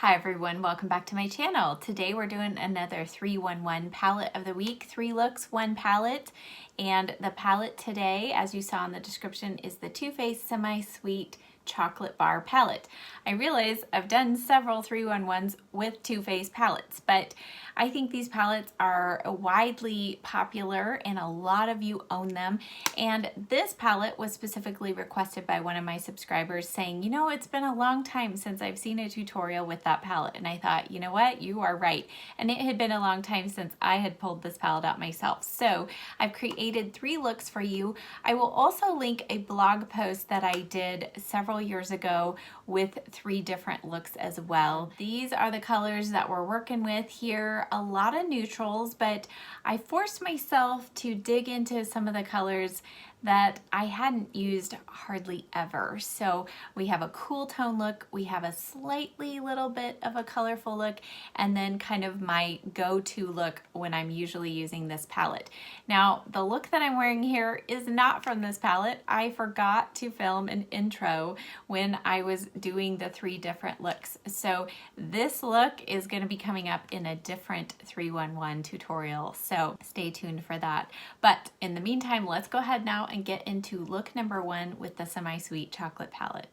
Hi everyone, welcome back to my channel. Today we're doing another 3-1-1 palette of the week, 3 looks, 1 palette. And the palette today, as you saw in the description, is the Too Faced Semi-Sweet Chocolate Bar Palette. I realize I've done several 3-1-1s with Too Faced palettes, but I think these palettes are widely popular and a lot of you own them. And this palette was specifically requested by one of my subscribers saying, you know, it's been a long time since I've seen a tutorial with that palette. And I thought, you know what, you are right. And it had been a long time since I had pulled this palette out myself. So I've created 3 looks for you. I will also link a blog post that I did several years ago with 3 different looks as well. These are the colors that we're working with here. A lot of neutrals, but I forced myself to dig into some of the colors that I hadn't used hardly ever. So we have a cool tone look, we have a slightly little bit of a colorful look, and then kind of my go-to look when I'm usually using this palette. Now, the look that I'm wearing here is not from this palette. I forgot to film an intro when I was doing the 3 different looks. So this look is going to be coming up in a different 3-1-1 tutorial. So stay tuned for that. But in the meantime, let's go ahead now and get into look number 1 with the Semi-Sweet Chocolate Palette.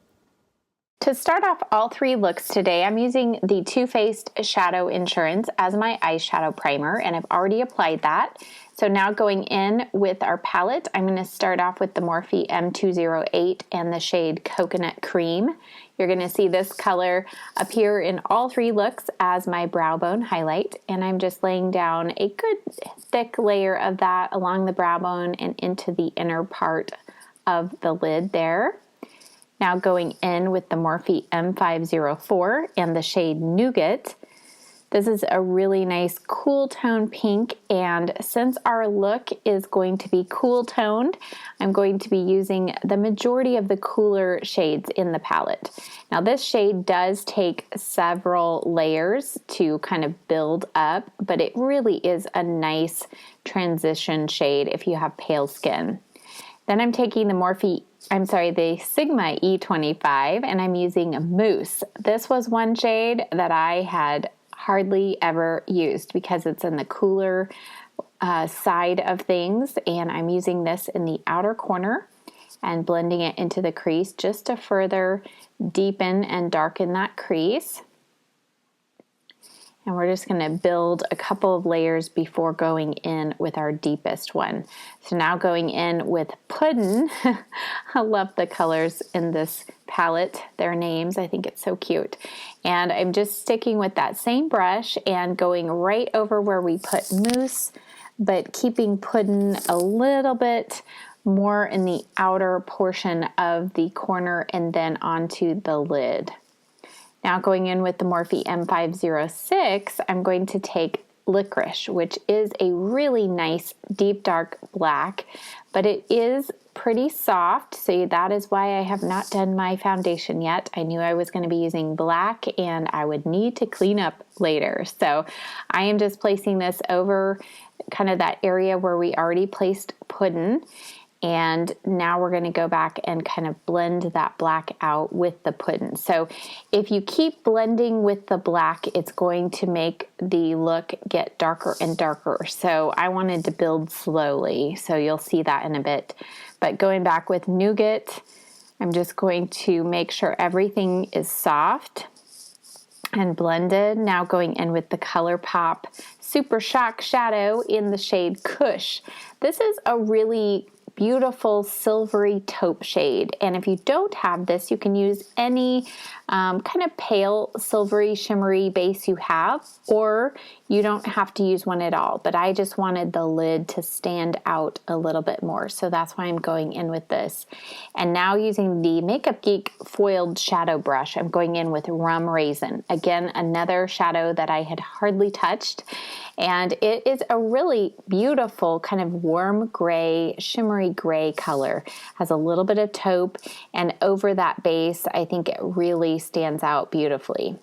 To start off all 3 looks today, I'm using the Too Faced Shadow Insurance as my eyeshadow primer, and I've already applied that. So now going in with our palette, I'm going to start off with the Morphe M208 and the shade Coconut Cream. You're going to see this color appear in all 3 looks as my brow bone highlight, and I'm just laying down a good thick layer of that along the brow bone and into the inner part of the lid there. Now going in with the Morphe M504 and the shade Nougat. This is a really nice cool tone pink, and since our look is going to be cool toned, I'm going to be using the majority of the cooler shades in the palette. Now this shade does take several layers to kind of build up, but it really is a nice transition shade if you have pale skin. Then I'm taking the Sigma E25, and I'm using Mousse. This was one shade that I had hardly ever used because it's in the cooler side of things, and I'm using this in the outer corner and blending it into the crease just to further deepen and darken that crease. And we're just going to build a couple of layers before going in with our deepest one. So now going in with Puddin. I love the colors in this palette, their names. I think it's so cute. And I'm just sticking with that same brush and going right over where we put Mousse, but keeping Puddin a little bit more in the outer portion of the corner and then onto the lid. Now going in with the Morphe M506, I'm going to take Licorice, which is a really nice deep dark black, but it is pretty soft, so that is why I have not done my foundation yet. I knew I was going to be using black and I would need to clean up later. So I am just placing this over kind of that area where we already placed Puddin. And now we're going to go back and kind of blend that black out with the Puddin. So if you keep blending with the black, it's going to make the look get darker and darker. So I wanted to build slowly, so you'll see that in a bit. But going back with Nougat, I'm just going to make sure everything is soft and blended. Now going in with the ColourPop Super Shock Shadow in the shade Kush. This is a really beautiful silvery taupe shade, and if you don't have this, you can use any kind of pale silvery shimmery base you have, or you don't have to use one at all, but I just wanted the lid to stand out a little bit more, so that's why I'm going in with this. And now using the Makeup Geek foiled shadow brush, I'm going in with Rum Raisin, again another shadow that I had hardly touched, and it is a really beautiful kind of warm gray, shimmery gray color. Has a little bit of taupe, and over that base I think it really stands out beautifully.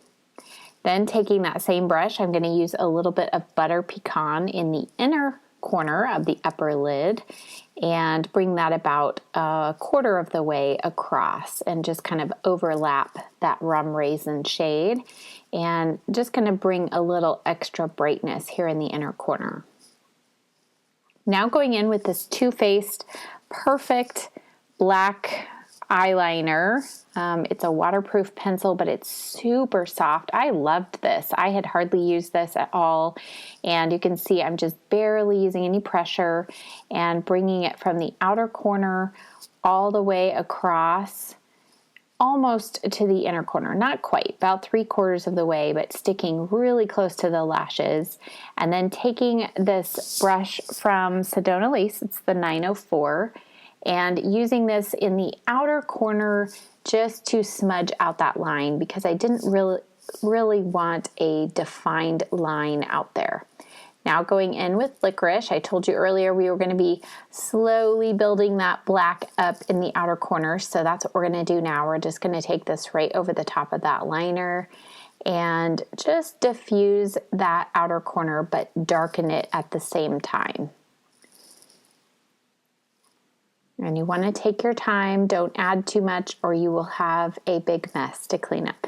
Then taking that same brush, I'm going to use a little bit of Butter Pecan in the inner corner of the upper lid and bring that about a quarter of the way across and just kind of overlap that rum raisin shade and just going to bring a little extra brightness here in the inner corner. Now going in with this Too Faced Perfect Black eyeliner. It's a waterproof pencil, but it's super soft. I loved this. I had hardly used this at all. And you can see I'm just barely using any pressure and bringing it from the outer corner all the way across, almost to the inner corner. Not quite, about 3/4 of the way, but sticking really close to the lashes. And then taking this brush from Sedona Lace, it's the 904, and using this in the outer corner just to smudge out that line because I didn't really want a defined line out there. Now going in with Licorice, I told you earlier we were going to be slowly building that black up in the outer corner, so that's what we're going to do now. We're just going to take this right over the top of that liner and just diffuse that outer corner but darken it at the same time. And you want to take your time, don't add too much or you will have a big mess to clean up.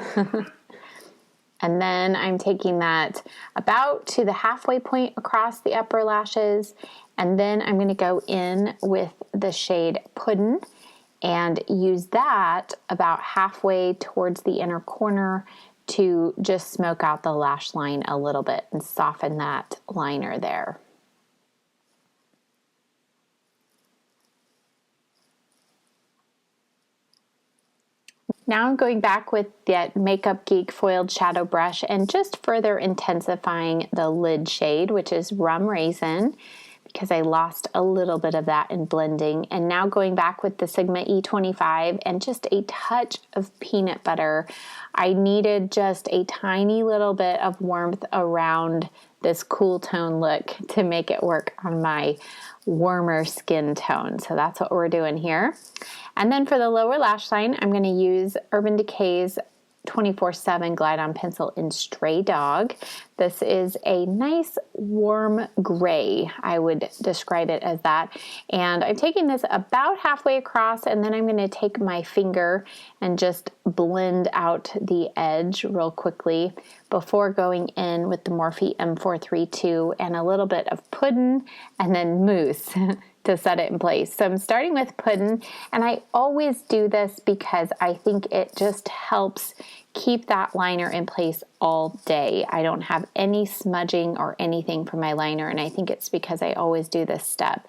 And then I'm taking that about to the halfway point across the upper lashes, and then I'm going to go in with the shade Puddin and use that about halfway towards the inner corner to just smoke out the lash line a little bit and soften that liner there. Now I'm going back with that Makeup Geek foiled shadow brush and just further intensifying the lid shade, which is Rum Raisin, because I lost a little bit of that in blending. And now going back with the Sigma E25 and just a touch of peanut butter. I needed just a tiny little bit of warmth around this cool tone look to make it work on my warmer skin tone. So that's what we're doing here. And then for the lower lash line, I'm going to use Urban Decay's 24/7 Glide On Pencil in Stray Dog. This is a nice warm gray, I would describe it as that. And I'm taking this about halfway across, and then I'm going to take my finger and just blend out the edge real quickly before going in with the Morphe M432 and a little bit of Puddin and then Mousse to set it in place. So I'm starting with Puddin, and I always do this because I think it just helps keep that liner in place all day. I don't have any smudging or anything for my liner, and I think it's because I always do this step.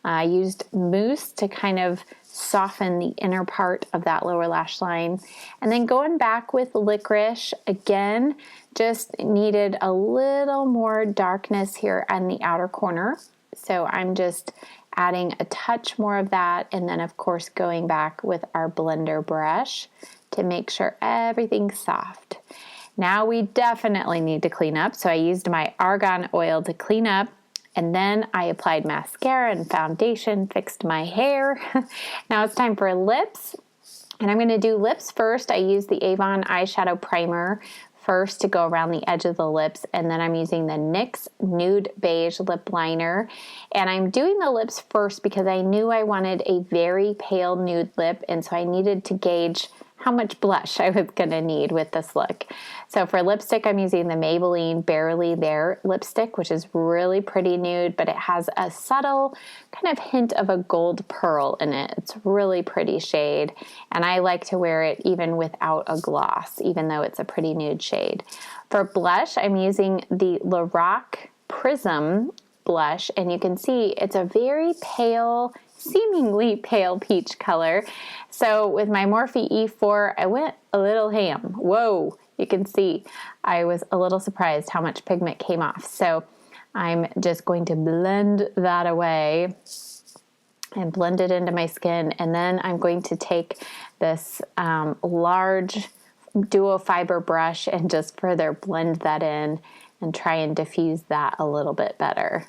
I used Mousse to kind of soften the inner part of that lower lash line. And then going back with Licorice, again, just needed a little more darkness here on the outer corner. So I'm just adding a touch more of that, and then of course going back with our blender brush to make sure everything's soft. Now we definitely need to clean up, so I used my argan oil to clean up, and then I applied mascara and foundation, fixed my hair. Now it's time for lips, and I'm going to do lips first. I used the Avon eyeshadow primer first to go around the edge of the lips, and then I'm using the NYX Nude Beige Lip Liner. And I'm doing the lips first because I knew I wanted a very pale nude lip, and so I needed to gauge how much blush I was going to need with this look. So for lipstick, I'm using the Maybelline Barely There lipstick, which is really pretty nude, but it has a subtle kind of hint of a gold pearl in it. It's really pretty shade, and I like to wear it even without a gloss, even though it's a pretty nude shade. For blush, I'm using the Lorac Prism blush, and you can see it's a very pale, seemingly pale peach color. So with my Morphe E4, I went a little ham. Whoa, you can see I was a little surprised how much pigment came off. So I'm just going to blend that away and blend it into my skin. And then I'm going to take this large duo fiber brush and just further blend that in and try and diffuse that a little bit better.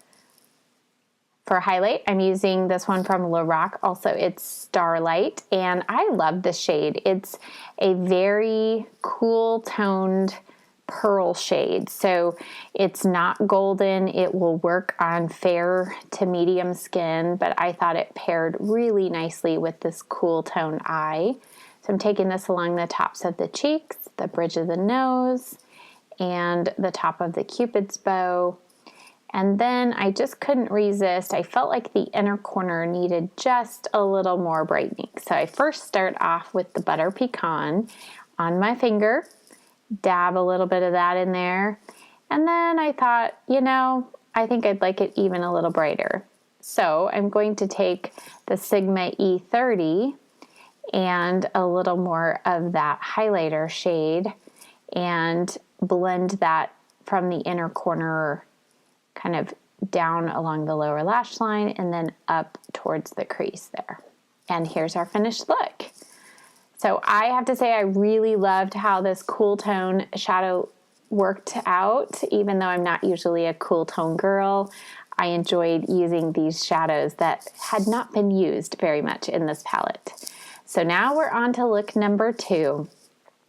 For highlight, I'm using this one from Lorac, also it's Starlight, and I love this shade. It's a very cool toned pearl shade. So it's not golden. It will work on fair to medium skin, but I thought it paired really nicely with this cool tone eye. So I'm taking this along the tops of the cheeks, the bridge of the nose, and the top of the Cupid's bow. And then I just couldn't resist. I felt like the inner corner needed just a little more brightening. So I first start off with the butter pecan on my finger, dab a little bit of that in there. And then I thought, I think I'd like it even a little brighter. So I'm going to take the Sigma E30 and a little more of that highlighter shade and blend that from the inner corner kind of down along the lower lash line and then up towards the crease there. And here's our finished look. So I have to say I really loved how this cool tone shadow worked out. Even though I'm not usually a cool tone girl, I enjoyed using these shadows that had not been used very much in this palette. So now we're on to look number 2.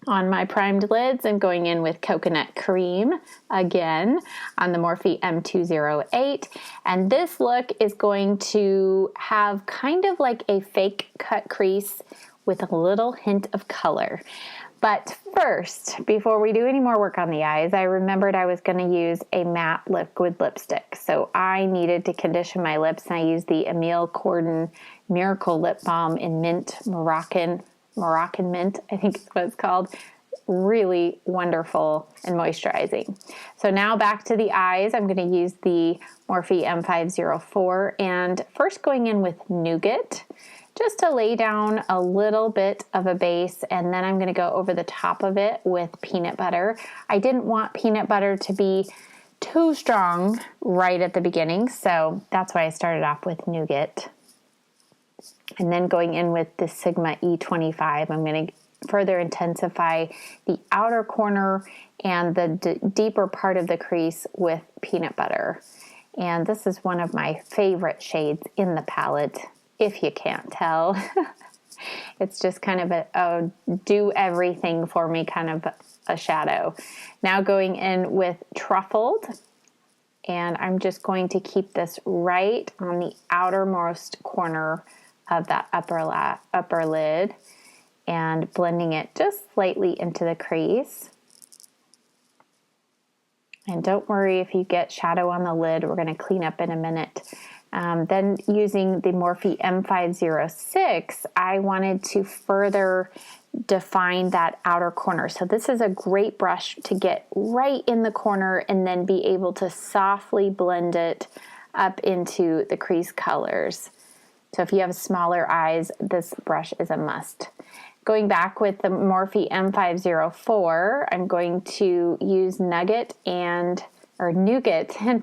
On my primed lids, I'm going in with Coconut Cream again on the Morphe M208. And this look is going to have kind of like a fake cut crease with a little hint of color. But first, before we do any more work on the eyes, I remembered I was going to use a matte liquid lipstick. So I needed to condition my lips, and I used the Emile Cordon Miracle Lip Balm in Mint Moroccan Mint, I think is what it's called. Really wonderful and moisturizing. So now back to the eyes. I'm going to use the Morphe M504 and first going in with Nougat just to lay down a little bit of a base, and then I'm going to go over the top of it with peanut butter. I didn't want peanut butter to be too strong right at the beginning, so that's why I started off with Nougat. And then going in with the Sigma E25, I'm going to further intensify the outer corner and the deeper part of the crease with peanut butter. And this is one of my favorite shades in the palette, if you can't tell. It's just kind of a do everything for me kind of a shadow. Now going in with Truffled, and I'm just going to keep this right on the outermost corner of that upper lid and blending it just slightly into the crease. And don't worry if you get shadow on the lid, we're going to clean up in a minute. Then using the Morphe M506, I wanted to further define that outer corner. So this is a great brush to get right in the corner and then be able to softly blend it up into the crease colors. So if you have smaller eyes, this brush is a must. Going back with the Morphe M504, I'm going to use Nougat and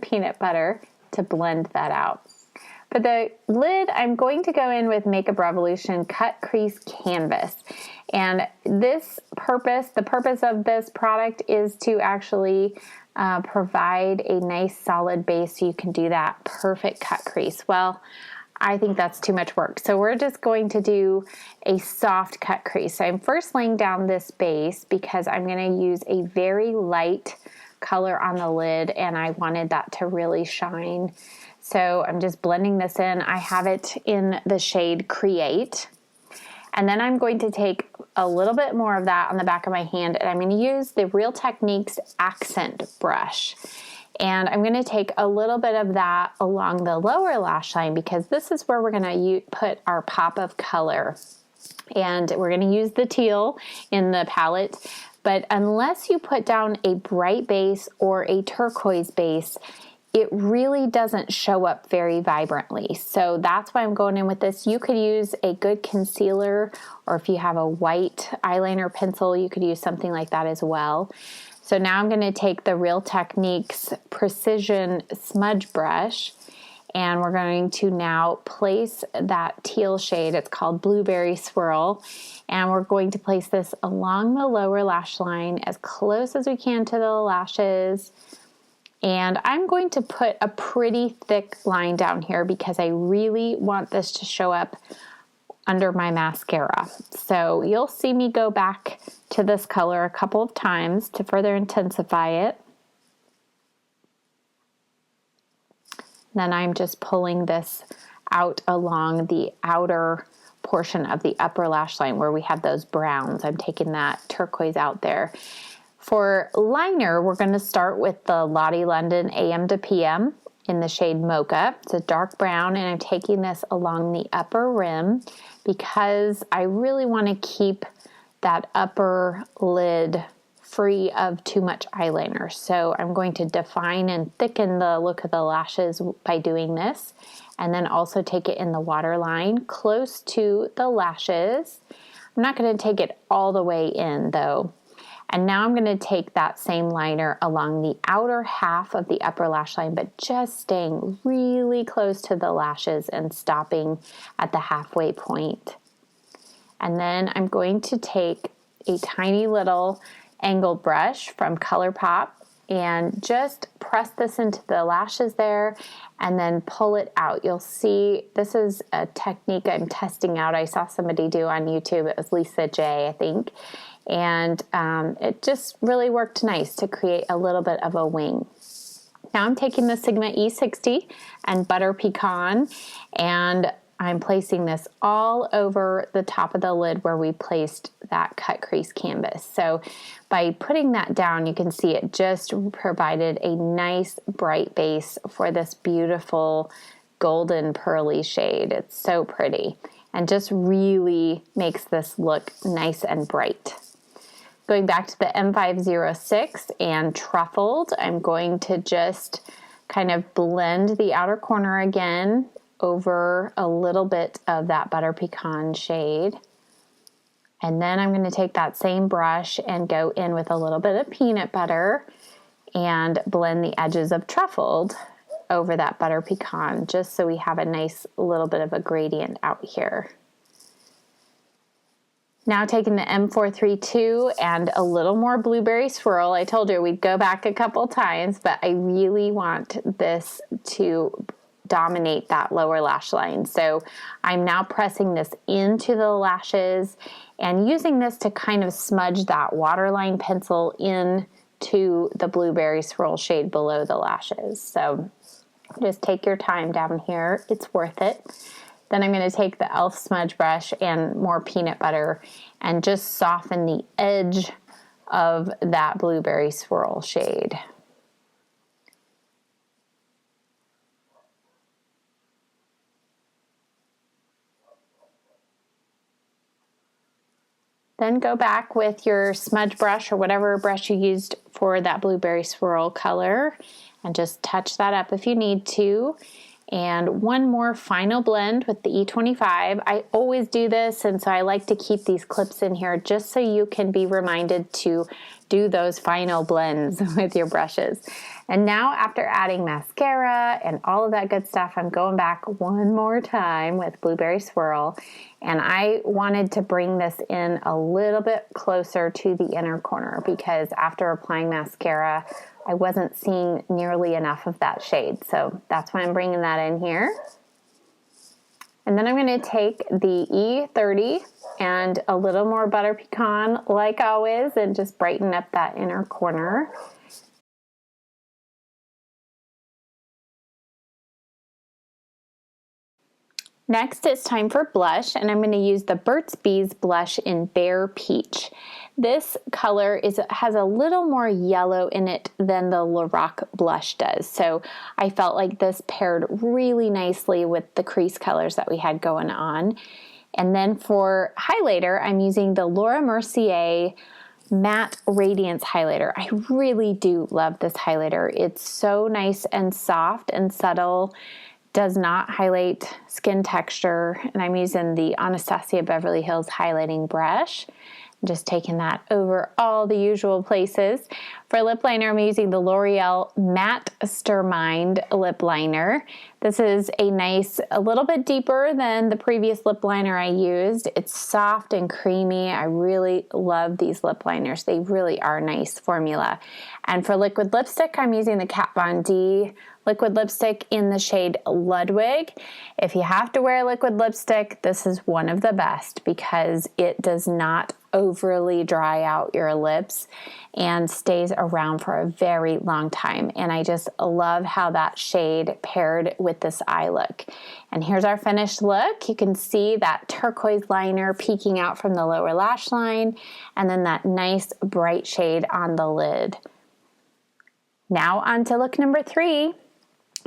peanut butter to blend that out. For the lid, I'm going to go in with Makeup Revolution Cut Crease Canvas. And the purpose of this product is to actually provide a nice solid base so you can do that perfect cut crease. Well, I think that's too much work. So we're just going to do a soft cut crease. So I'm first laying down this base because I'm going to use a very light color on the lid and I wanted that to really shine. So I'm just blending this in. I have it in the shade Create. And then I'm going to take a little bit more of that on the back of my hand and I'm going to use the Real Techniques Accent Brush. And I'm going to take a little bit of that along the lower lash line because this is where we're going to put our pop of color. And we're going to use the teal in the palette. But unless you put down a bright base or a turquoise base, it really doesn't show up very vibrantly. So that's why I'm going in with this. You could use a good concealer, or if you have a white eyeliner pencil, you could use something like that as well. So now I'm going to take the Real Techniques Precision Smudge Brush and we're going to now place that teal shade, it's called Blueberry Swirl, and we're going to place this along the lower lash line as close as we can to the lashes. And I'm going to put a pretty thick line down here because I really want this to show up under my mascara. So you'll see me go back to this color a couple of times to further intensify it. Then I'm just pulling this out along the outer portion of the upper lash line where we have those browns. I'm taking that turquoise out there. For liner, we're going to start with the Lottie London AM to PM in the shade Mocha. It's a dark brown, and I'm taking this along the upper rim because I really want to keep that upper lid free of too much eyeliner. So I'm going to define and thicken the look of the lashes by doing this, and then also take it in the waterline close to the lashes. I'm not going to take it all the way in though. And now I'm going to take that same liner along the outer half of the upper lash line, but just staying really close to the lashes and stopping at the halfway point. And then I'm going to take a tiny little angled brush from ColourPop and just press this into the lashes there and then pull it out. You'll see this is a technique I'm testing out. I saw somebody do on YouTube. It was Lisa J, I think. And it just really worked nice to create a little bit of a wing. Now I'm taking the Sigma E60 and Butter Pecan, and I'm placing this all over the top of the lid where we placed that cut crease canvas. So by putting that down, you can see it just provided a nice bright base for this beautiful golden pearly shade. It's so pretty and just really makes this look nice and bright. Going back to the M506 and Truffled, I'm going to just kind of blend the outer corner again over a little bit of that Butter Pecan shade. And then I'm going to take that same brush and go in with a little bit of peanut butter and blend the edges of Truffled over that Butter Pecan, just so we have a nice little bit of a gradient out here. Now taking the M432 and a little more Blueberry Swirl. I told you we'd go back a couple times, but I really want this to dominate that lower lash line. So I'm now pressing this into the lashes and using this to kind of smudge that waterline pencil into the Blueberry Swirl shade below the lashes. So just take your time down here. It's worth it. Then I'm going to take the e.l.f. smudge brush and more peanut butter and just soften the edge of that Blueberry Swirl shade. Then go back with your smudge brush or whatever brush you used for that Blueberry Swirl color and just touch that up if you need to. And one more final blend with the E25. I always do this, and so I like to keep these clips in here just so you can be reminded to do those final blends with your brushes. And now after adding mascara and all of that good stuff, I'm going back one more time with Blueberry Swirl. And I wanted to bring this in a little bit closer to the inner corner because after applying mascara, I wasn't seeing nearly enough of that shade. So that's why I'm bringing that in here. And then I'm going to take the E30 and a little more Butter Pecan, like always, and just brighten up that inner corner. Next, it's time for blush, and I'm going to use the Burt's Bees blush in Bare Peach. This color has a little more yellow in it than the Lorac blush does, so I felt like this paired really nicely with the crease colors that we had going on. And then for highlighter, I'm using the Laura Mercier Matte Radiance Highlighter. I really do love this highlighter. It's so nice and soft and subtle. Does not highlight skin texture, and I'm using the Anastasia Beverly Hills highlighting brush. I'm just taking that over all the usual places. For lip liner, I'm using the L'Oreal Matte Stermind lip liner. This is a little bit deeper than the previous lip liner I used. It's soft and creamy. I really love these lip liners. They really are a nice formula. And for liquid lipstick, I'm using the Kat Von D liquid lipstick in the shade Ludwig. If you have to wear liquid lipstick, this is one of the best because it does not overly dry out your lips and stays around for a very long time. And I just love how that shade paired with this eye look. And here's our finished look. You can see that turquoise liner peeking out from the lower lash line, and then that nice bright shade on the lid. Now on to look number 3.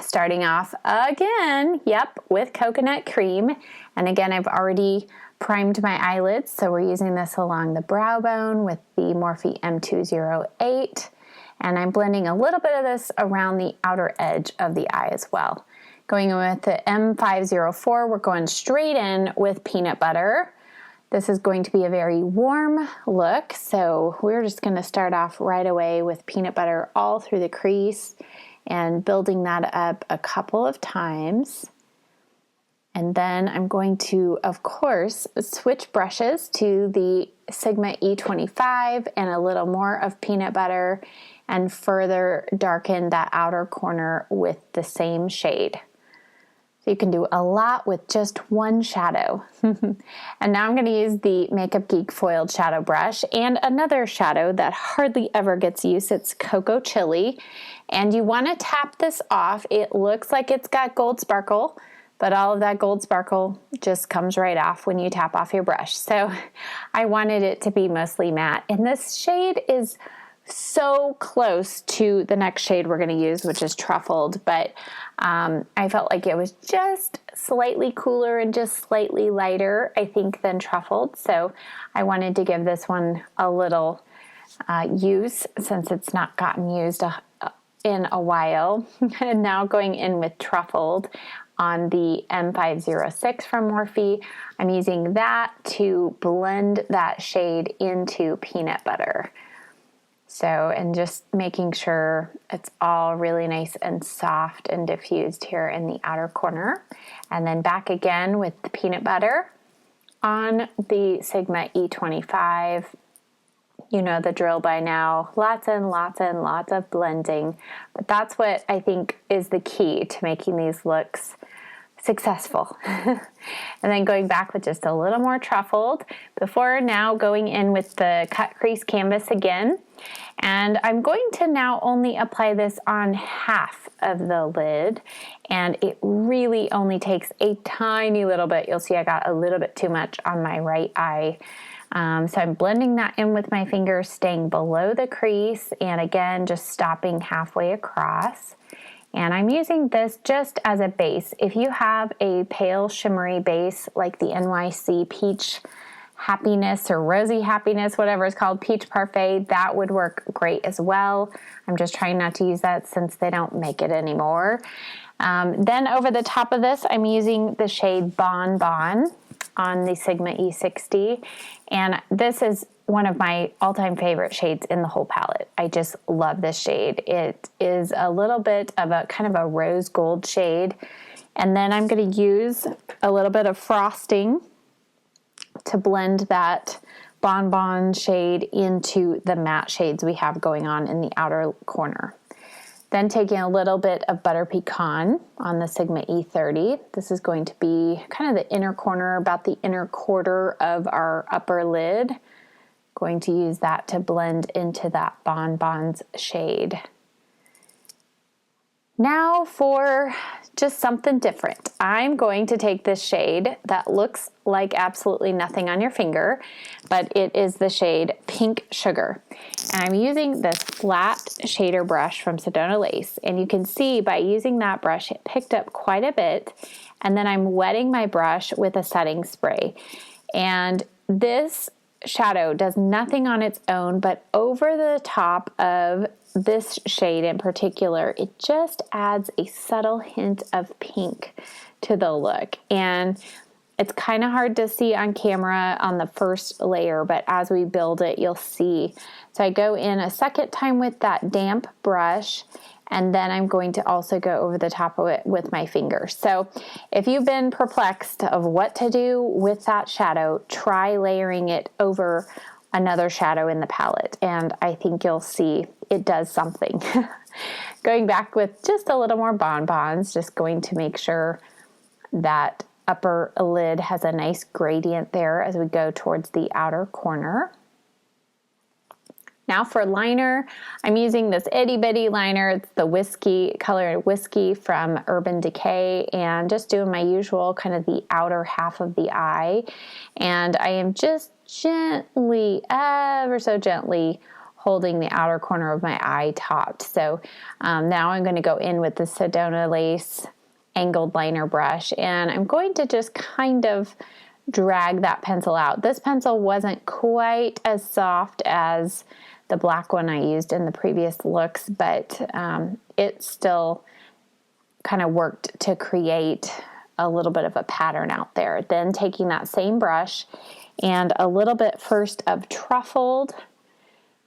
Starting off again, with coconut cream. And again, I've already primed my eyelids, so we're using this along the brow bone with the Morphe M208. And I'm blending a little bit of this around the outer edge of the eye as well. Going in with the M504, we're going straight in with peanut butter. This is going to be a very warm look, so we're just going to start off right away with peanut butter all through the crease and building that up a couple of times. And then I'm going to, of course, switch brushes to the Sigma E25 and a little more of peanut butter and further darken that outer corner with the same shade. So you can do a lot with just one shadow. And now I'm going to use the Makeup Geek foiled shadow brush and another shadow that hardly ever gets used. It's Cocoa Chili. And you want to tap this off. It looks like it's got gold sparkle, but all of that gold sparkle just comes right off when you tap off your brush. So I wanted it to be mostly matte. And this shade is so close to the next shade we're going to use, which is Truffled, but I felt like it was just slightly cooler and just slightly lighter, I think, than Truffled. So I wanted to give this one a little use since it's not gotten used in a while. And now going in with Truffled on the M506 from Morphe, I'm using that to blend that shade into peanut butter. So, and just making sure it's all really nice and soft and diffused here in the outer corner. And then back again with the peanut butter on the Sigma E25. You know the drill by now. Lots and lots and lots of blending. But that's what I think is the key to making these looks successful. And then going back with just a little more Truffled before now going in with the cut crease canvas again. And I'm going to now only apply this on half of the lid, and it really only takes a tiny little bit. You'll see I got a little bit too much on my right eye. So I'm blending that in with my fingers, staying below the crease, and again, just stopping halfway across. And I'm using this just as a base. If you have a pale shimmery base like the NYC Peach Happiness or Rosy Happiness, whatever it's called, Peach Parfait, that would work great as well. I'm just trying not to use that since they don't make it anymore. Then over the top of this, I'm using the shade Bon Bon on the Sigma E60. And this is one of my all-time favorite shades in the whole palette. I just love this shade. It is a little bit of a kind of a rose gold shade. And then I'm going to use a little bit of frosting to blend that Bon Bon shade into the matte shades we have going on in the outer corner. Then taking a little bit of Butter Pecan on the Sigma E30. This is going to be kind of the inner corner, about the inner quarter of our upper lid. Going to use that to blend into that Bon Bon's shade. Now for just something different. I'm going to take this shade that looks like absolutely nothing on your finger, but it is the shade Pink Sugar. And I'm using this flat shader brush from Sedona Lace. And you can see by using that brush, it picked up quite a bit. And then I'm wetting my brush with a setting spray. And this shadow does nothing on its own, but over the top of this shade in particular, it just adds a subtle hint of pink to the look. And It's kind of hard to see on camera on the first layer, but as we build it, you'll see. So I go in a second time with that damp brush, and then I'm going to also go over the top of it with my fingers. So if you've been perplexed of what to do with that shadow, try layering it over another shadow in the palette, and I think you'll see it does something. Going back with just a little more bonbons, just going to make sure that upper lid has a nice gradient there as we go towards the outer corner. Now for liner, I'm using this itty bitty liner. It's the Whiskey, color Whiskey from Urban Decay, and just doing my usual kind of the outer half of the eye. And I am just gently, ever so gently, holding the outer corner of my eye topped. So now I'm going to go in with the Sedona Lace angled liner brush, and I'm going to just kind of drag that pencil out. This pencil wasn't quite as soft as the black one I used in the previous looks, but it still kind of worked to create a little bit of a pattern out there. Then taking that same brush and a little bit first of Truffled,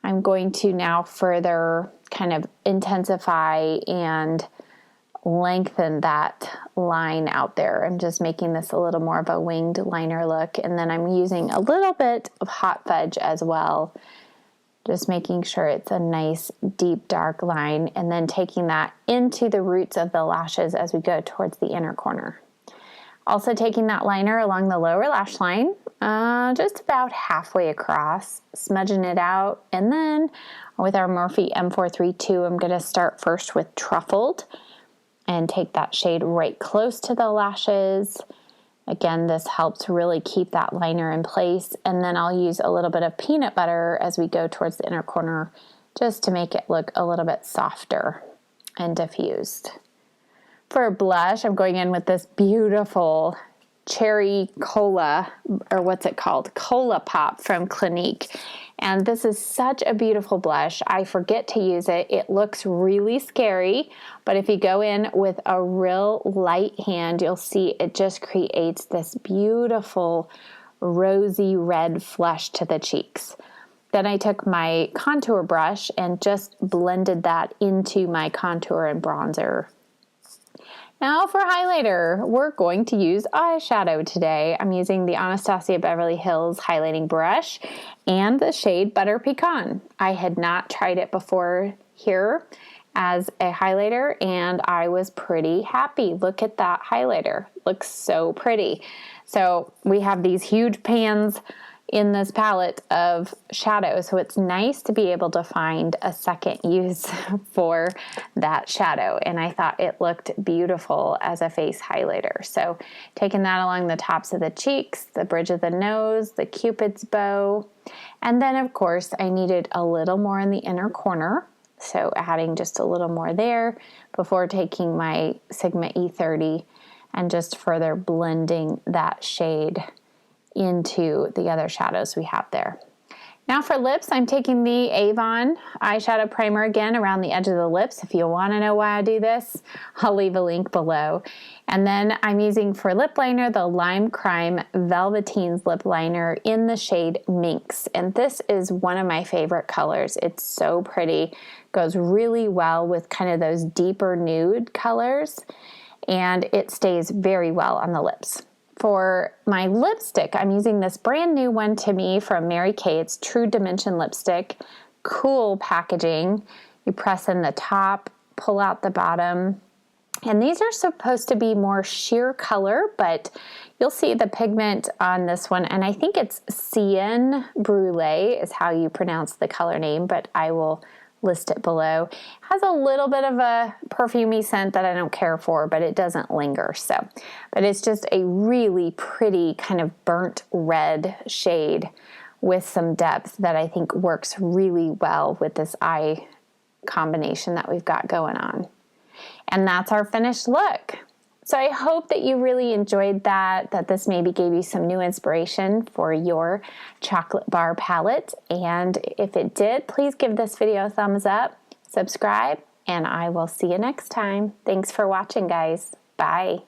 I'm going to now further kind of intensify and lengthen that line out there. I'm just making this a little more of a winged liner look, and then I'm using a little bit of Hot Fudge as well, just making sure it's a nice deep dark line, and then taking that into the roots of the lashes as we go towards the inner corner. Also taking that liner along the lower lash line, just about halfway across, smudging it out, and then with our Morphe M432, I'm going to start first with Truffled and take that shade right close to the lashes. Again, this helps really keep that liner in place. And then I'll use a little bit of peanut butter as we go towards the inner corner, just to make it look a little bit softer and diffused. For blush, I'm going in with this beautiful cherry cola, or what's it called? Cola Pop from Clinique. And this is such a beautiful blush. I forget to use it. It looks really scary, but if you go in with a real light hand, you'll see it just creates this beautiful rosy red flush to the cheeks. Then I took my contour brush and just blended that into my contour and bronzer. Now for highlighter, we're going to use eyeshadow today. I'm using the Anastasia Beverly Hills highlighting brush and the shade Butter Pecan. I had not tried it before here as a highlighter, and I was pretty happy. Look at that highlighter. Looks so pretty. So we have these huge pans in this palette of shadow, so it's nice to be able to find a second use for that shadow, and I thought it looked beautiful as a face highlighter. So taking that along the tops of the cheeks, the bridge of the nose, the Cupid's bow, and then of course I needed a little more in the inner corner, so adding just a little more there before taking my Sigma E30 and just further blending that shade into the other shadows we have there. Now for lips, I'm taking the Avon eyeshadow primer again around the edge of the lips. If you want to know why I do this, I'll leave a link below. And then I'm using for lip liner the Lime Crime Velveteen's lip liner in the shade Minx. And this is one of my favorite colors. It's so pretty. Goes really well with kind of those deeper nude colors, and it stays very well on the lips. For my lipstick, I'm using this brand new one to me from Mary Kay. It's True Dimension lipstick. Cool packaging. You press in the top, pull out the bottom. And these are supposed to be more sheer color, but you'll see the pigment on this one. And I think it's Cien Brulee is how you pronounce the color name, but I will list it below. It has a little bit of a perfumey scent that I don't care for, but it doesn't linger. So, but it's just a really pretty kind of burnt red shade with some depth that I think works really well with this eye combination that we've got going on. And that's our finished look. So I hope that you really enjoyed that this maybe gave you some new inspiration for your chocolate bar palette. And if it did, please give this video a thumbs up, subscribe, and I will see you next time. Thanks for watching, guys. Bye.